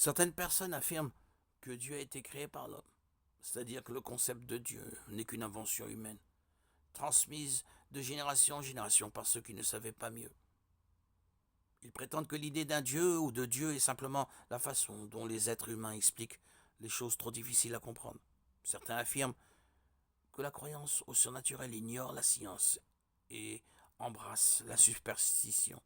Certaines personnes affirment que Dieu a été créé par l'homme, c'est-à-dire que le concept de Dieu n'est qu'une invention humaine, transmise de génération en génération par ceux qui ne savaient pas mieux. Ils prétendent que l'idée d'un Dieu ou de Dieu est simplement la façon dont les êtres humains expliquent les choses trop difficiles à comprendre. Certains affirment que la croyance au surnaturel ignore la science et embrasse la superstition.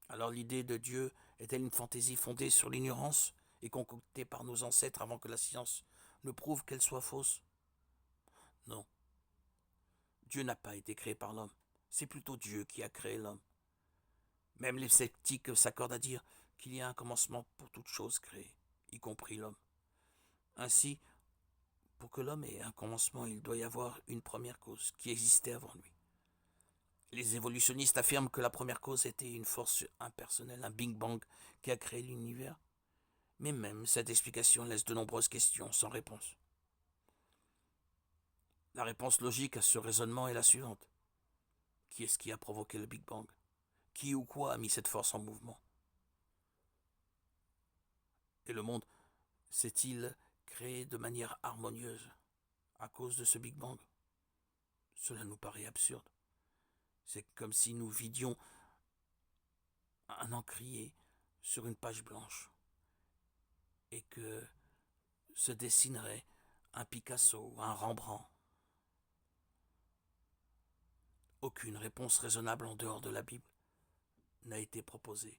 Alors l'idée de Dieu est-elle une fantaisie fondée sur l'ignorance et concoctée par nos ancêtres avant que la science ne prouve qu'elle soit fausse? Non, Dieu n'a pas été créé par l'homme. C'est plutôt Dieu qui a créé l'homme. Même les sceptiques s'accordent à dire qu'il y a un commencement pour toute chose créée, y compris l'homme. Ainsi, pour que l'homme ait un commencement, il doit y avoir une première cause qui existait avant lui. Les évolutionnistes affirment que la première cause était une force impersonnelle, un Big Bang qui a créé l'univers. Mais même cette explication laisse de nombreuses questions sans réponse. La réponse logique à ce raisonnement est la suivante. Qui est-ce qui a provoqué le Big Bang? Qui ou quoi a mis cette force en mouvement? Et le monde s'est-il créé de manière harmonieuse à cause de ce Big Bang? Cela nous paraît absurde. C'est comme si nous vidions un encrier sur une page blanche et que se dessinerait un Picasso, un Rembrandt. Aucune réponse raisonnable en dehors de la Bible n'a été proposée